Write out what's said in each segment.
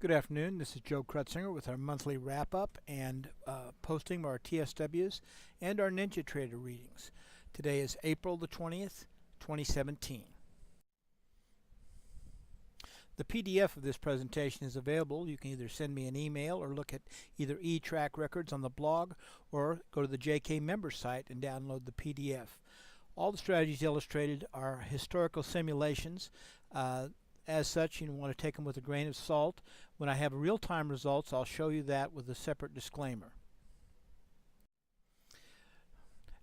Good afternoon. This is Joe Krutsinger with our monthly wrap-up and posting of our TSWs and our Ninja Trader readings. Today is April the 20th, 2017. The PDF of this presentation is available. You can either send me an email or look at either eTrack records on the blog or go to the JK member site and download the PDF. All the strategies illustrated are historical simulations. As such, you want to take them with a grain of salt. When I have real-time results, I'll show you that with a separate disclaimer.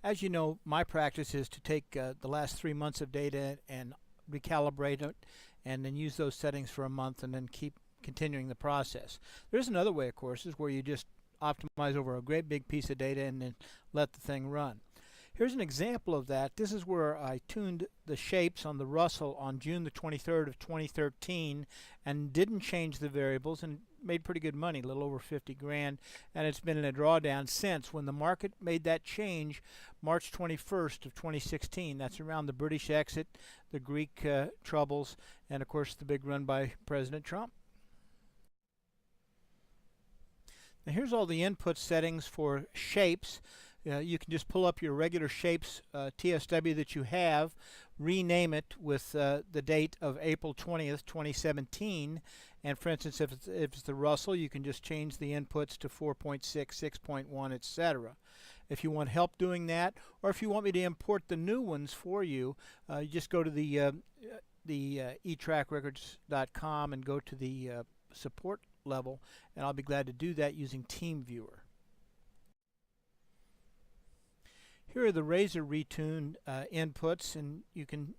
As you know, my practice is to take the last 3 months of data and recalibrate it and then use those settings for a month and then keep continuing the process. There's another way, of course, is where you just optimize over a great big piece of data and then let the thing run. Here's an example of that. This is where I tuned the shapes on the Russell on June the 23rd of 2013 and didn't change the variables and made pretty good money, a little over 50 grand, and it's been in a drawdown since. When the market made that change March 21st of 2016, that's around the British exit, the Greek troubles, and of course the big run by President Trump. Now here's all the input settings for shapes. You can just pull up your regular shapes TSW that you have, rename it with the date of April 20th, 2017, and for instance, if it's the Russell, you can just change the inputs to 4.6, 6.1, etc. If you want help doing that, or if you want me to import the new ones for you, you just go to the eTrackRecords.com and go to the support level, and I'll be glad to do that using TeamViewer. Here are the Razor retuned inputs, and you can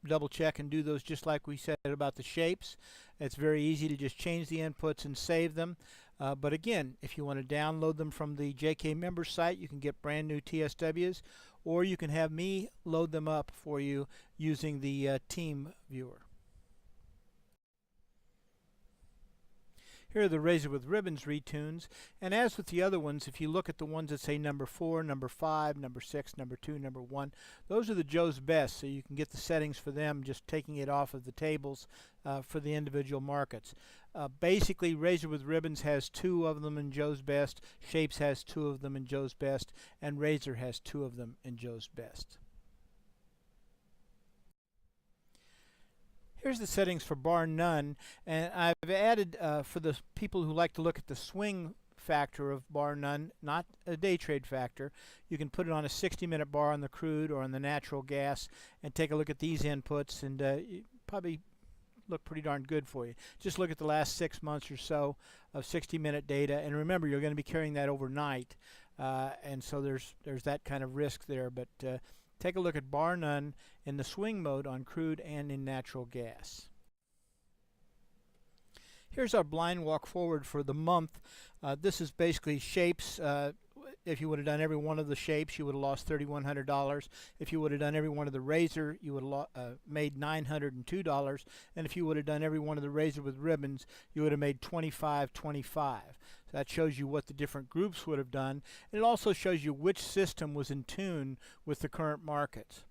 double check and do those just like we said about the shapes. It's very easy to just change the inputs and save them. But again, if you want to download them from the JK member site, you can get brand new TSWs, or you can have me load them up for you using the TeamViewer. Here are the Razor with Ribbons retunes, and as with the other ones, if you look at the ones that say number 4, number 5, number 6, number 2, number 1, those are the Joe's Best, so you can get the settings for them just taking it off of the tables for the individual markets. Basically, Razor with Ribbons has 2 of them in Joe's Best, Shapes has 2 of them in Joe's Best, and Razor has 2 of them in Joe's Best. Here's the settings for bar none, and I've added for the people who like to look at the swing factor of bar none, not a day trade factor. You can put it on a 60-minute bar on the crude or on the natural gas and take a look at these inputs, and it probably look pretty darn good for you. Just look at the last 6 months or so of 60-minute data, and remember, you're going to be carrying that overnight, and so there's that kind of risk there, but take a look at bar none in the swing mode on crude and in natural gas. Here's our blind walk forward for the month. This is basically shapes. If you would have done every one of the shapes, you would have lost $3,100. If you would have done every one of the Razor, you would have made $902. And if you would have done every one of the Razor with ribbons, you would have made $25.25. That shows you what the different groups would have done. And it also shows you which system was in tune with the current markets.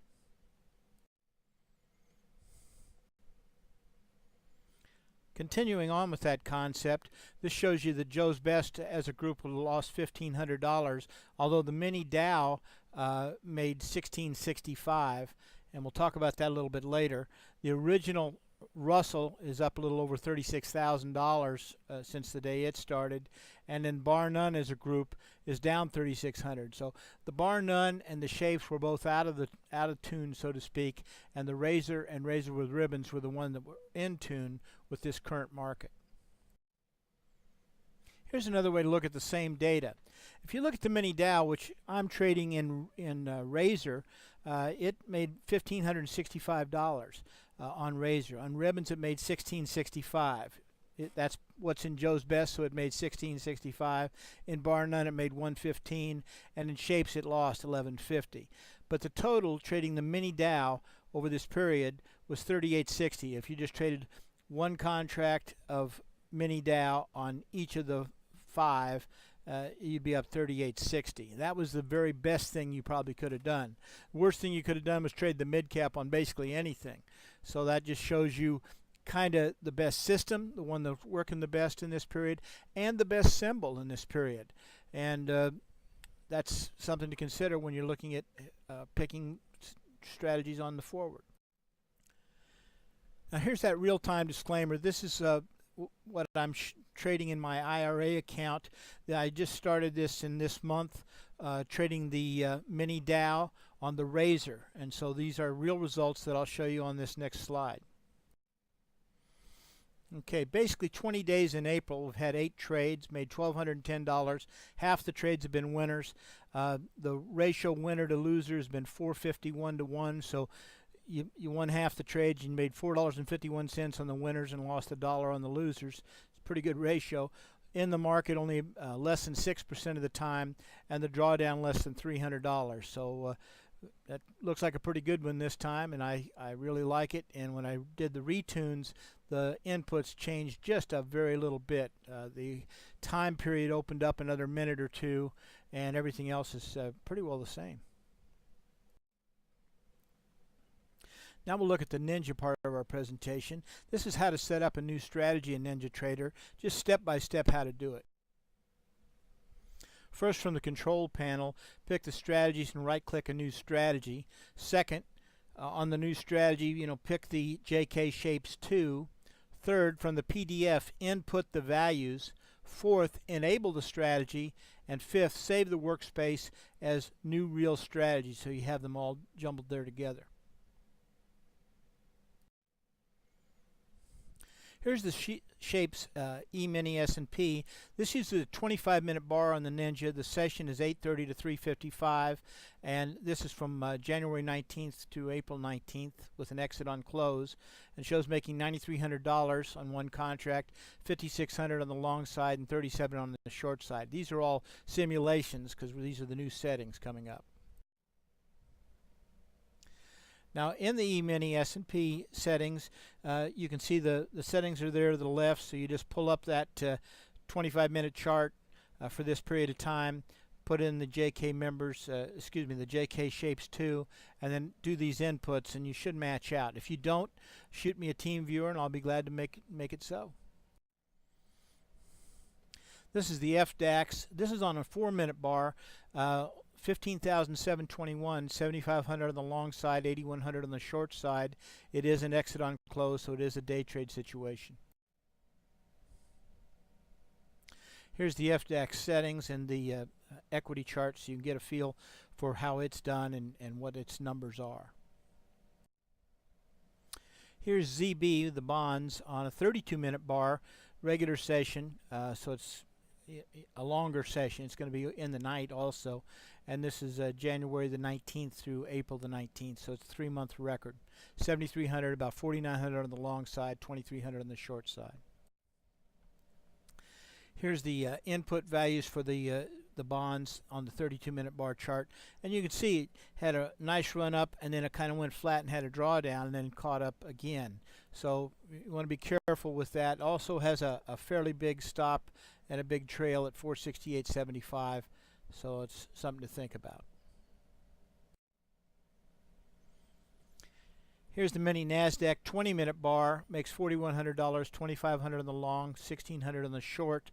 Continuing on with that concept, this shows you that Joe's Best as a group would have lost $1,500, although the mini Dow made $1,665, and we'll talk about that a little bit later. The original Russell is up a little over $36,000 since the day it started, and then bar none as a group is down $3,600. So the bar none and the shapes were both out of tune, so to speak, and the Razor and Razor with Ribbons were the one that were in tune with this current market. Here's another way to look at the same data. If you look at the mini Dow, which I'm trading in Razor, it made $1,565 on Razor. On Ribbons, it made $1,665. That's what's in Joe's Best, so it made $1,665. In bar none, it made $115, and in shapes, it lost $11.50. But the total trading the mini Dow over this period was $38.60. If you just traded one contract of mini Dow on each of the 5, you'd be up $38.60. That was the very best thing you probably could have done. The worst thing you could have done was trade the mid cap on basically anything. So that just shows you kind of the best system, the one that's working the best in this period, and the best symbol in this period. And that's something to consider when you're looking at picking strategies on the forward. Now here's that real-time disclaimer. This is what I'm trading in my IRA account. I just started this in this month, trading the mini Dow on the Razor, and so these are real results that I'll show you on this next slide. Okay, basically 20 days in April, we've had 8 trades, made $1,210. Half the trades have been winners. The ratio winner to loser has been 451 to 1, so you won half the trades. You made $4.51 on the winners and lost $1 on the losers. It's a pretty good ratio. In the market, only less than 6% of the time, and the drawdown less than $300. So that looks like a pretty good one this time, and I really like it. And when I did the retunes, the inputs changed just a very little bit. The time period opened up another minute or two, and everything else is pretty well the same. Now we'll look at the Ninja part of our presentation. This is how to set up a new strategy in NinjaTrader, just step by step how to do it. First, from the control panel, pick the strategies and right-click a new strategy. Second, on the new strategy, pick the JK Shapes 2. Third, from the PDF, input the values. Fourth, enable the strategy. And fifth, save the workspace as new real strategy, so you have them all jumbled there together. Here's the Shapes E-mini S&P. This uses a 25-minute bar on the Ninja. The session is 8:30 to 3:55, and this is from January 19th to April 19th with an exit on close. And shows making $9,300 on one contract, $5,600 on the long side, and $37 on the short side. These are all simulations because these are the new settings coming up. Now in the E-mini S&P settings, you can see the settings are there to the left, so you just pull up that 25-minute chart for this period of time, put in the JK members, the JK Shapes 2, and then do these inputs, and you should match out. If you don't, shoot me a TeamViewer, and I'll be glad to make it so. This is the FDAX. This is on a 4-minute bar. 15,721, 7,500 on the long side, 8,100 on the short side. It is an exit on close, so it is a day trade situation. Here's the FDAX settings and the equity chart, so you can get a feel for how it's done and what its numbers are. Here's ZB, the bonds, on a 32-minute bar, regular session, so it's a longer session. It's going to be in the night also, and this is January the 19th through April the 19th, so it's a 3-month record. 7,300, about 4,900 on the long side, 2,300 on the short side. Here's the input values for the bonds on the 32-minute bar chart, and you can see it had a nice run up, and then it kind of went flat and had a drawdown, and then caught up again. So you want to be careful with that. Also has a fairly big stop and a big trail at 468.75, so it's something to think about. Here's the mini NASDAQ 20-minute bar, makes $4,100, $2,500 on the long, $1,600 on the short,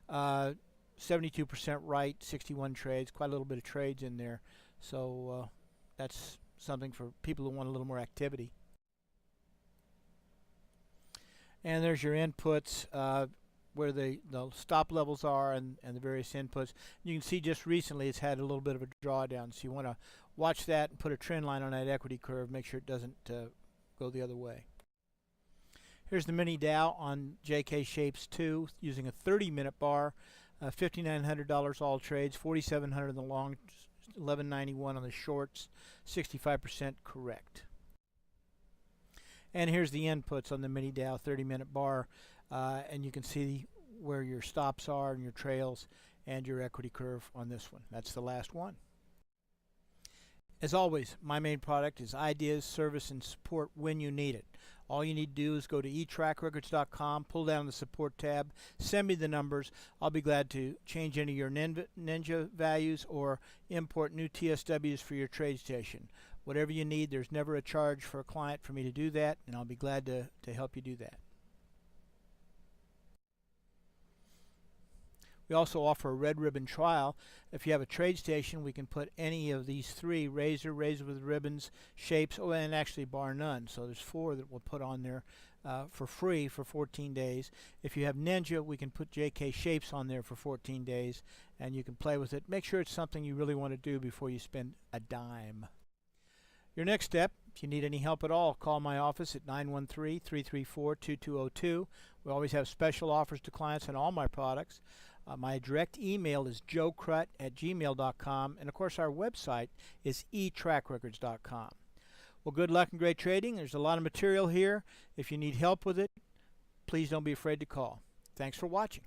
72% right, 61 trades, quite a little bit of trades in there, so that's something for people who want a little more activity. And there's your inputs, where the stop levels are and the various inputs. You can see just recently it's had a little bit of a drawdown, so you want to watch that and put a trend line on that equity curve, make sure it doesn't go the other way. Here's the mini Dow on JK Shapes 2 using a 30-minute bar, $5,900 all trades, $4,700 on the long, $1,191 on the shorts, 65% correct. And here's the inputs on the mini Dow 30-minute bar, and you can see where your stops are and your trails and your equity curve on this one. That's the last one. As always, my main product is ideas, service, and support when you need it. All you need to do is go to etrackrecords.com, pull down the support tab, send me the numbers. I'll be glad to change any of your Ninja values or import new TSWs for your trade station. Whatever you need, there's never a charge for a client for me to do that, and I'll be glad to help you do that. We also offer a red ribbon trial. If you have a trade station, we can put any of these three, razor with ribbons, shapes, and actually bar none. So there's 4 that we'll put on there for free for 14 days. If you have Ninja, we can put JK shapes on there for 14 days, and you can play with it. Make sure it's something you really want to do before you spend a dime. Your next step, if you need any help at all, call my office at 913-334-2202. We always have special offers to clients on all my products. My direct email is joecrutt@gmail.com, and of course our website is etrackrecords.com. Well, good luck and great trading. There's a lot of material here. If you need help with it, please don't be afraid to call. Thanks for watching.